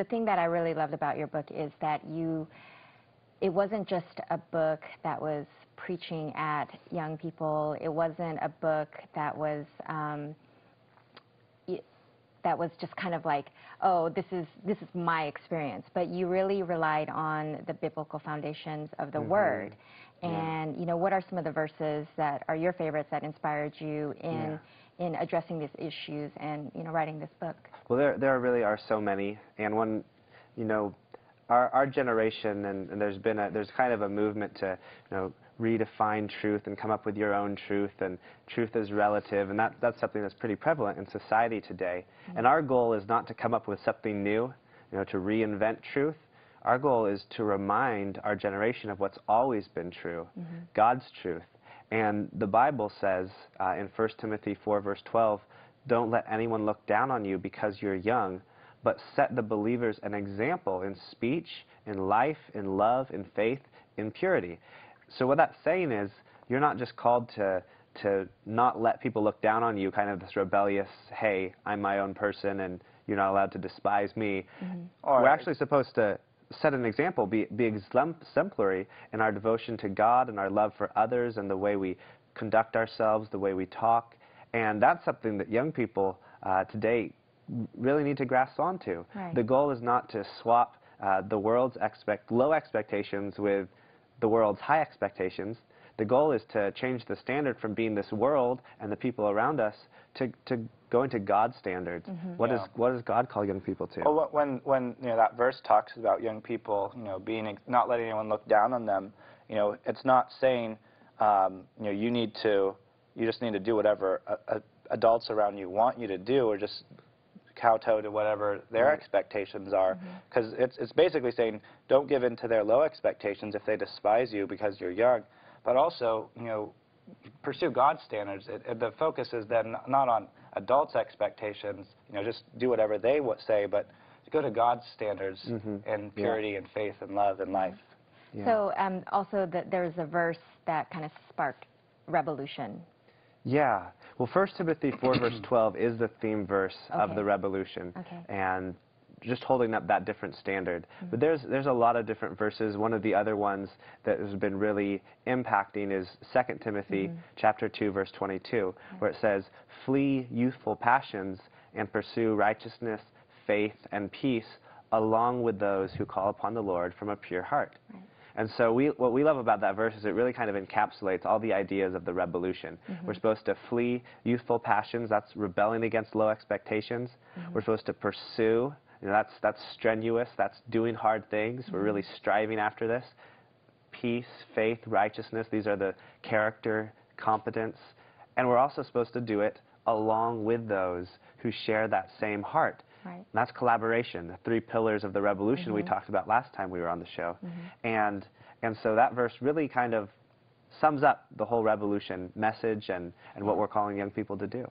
the thing that I really loved about your book is that it wasn't just a book that was preaching at young people. It wasn't a book that was just kind of like, oh, this is my experience. But you really relied on the biblical foundations of the Word. And, you know, what are some of the verses that are your favorites that inspired you in addressing these issues and, you know, writing this book? Well, there really are so many. And one, you know, our generation, and there's kind of a movement to, you know, redefine truth and come up with your own truth, and truth is relative, and that's something that's pretty prevalent in society today. And our goal is not to come up with something new, you know, to reinvent truth. Our goal is to remind our generation of what's always been true, God's truth. And the Bible says in 1 Timothy 4, verse 12, don't let anyone look down on you because you're young, but set the believers an example in speech, in life, in love, in faith, in purity. So what that's saying is, you're not just called to not let people look down on you, kind of this rebellious, hey, I'm my own person and you're not allowed to despise me. We're actually supposed to set an example, be exemplary in our devotion to God and our love for others and the way we conduct ourselves, the way we talk. And that's something that young people today really need to grasp onto. The goal is not to swap the world's low expectations with the world's high expectations. The goal is to change the standard from being this world and the people around us to going to God's standards. What does God call young people to? Well, when you know, that verse talks about young people, you know, not letting anyone look down on them, you know, it's not saying, you know, you just need to do whatever adults around you want you to do, or just kowtow to whatever their expectations are. Because it's basically saying, don't give in to their low expectations if they despise you because you're young, but also, you know, pursue God's standards. The focus is then not on adults' expectations, you know, just do whatever they say, but go to God's standards in purity and faith and love and life. So also there's a verse that kind of sparked Rebelution. Yeah. Well, 1 Timothy 4, verse 12 is the theme verse of the Rebelution. And just holding up that different standard. But there's a lot of different verses. One of the other ones that has been really impacting is 2 Timothy chapter 2, verse 22, where it says, flee youthful passions and pursue righteousness, faith, and peace, along with those who call upon the Lord from a pure heart. And so what we love about that verse is it really kind of encapsulates all the ideas of the Rebelution. We're supposed to flee youthful passions. That's rebelling against low expectations. We're supposed to pursue. You know, that's strenuous. That's doing hard things. We're really striving after this. Peace, faith, righteousness. These are the character, competence. And we're also supposed to do it along with those who share that same heart. And that's collaboration, the 3 pillars of the Rebelution we talked about last time we were on the show. And so that verse really kind of sums up the whole Rebelution message and what we're calling young people to do.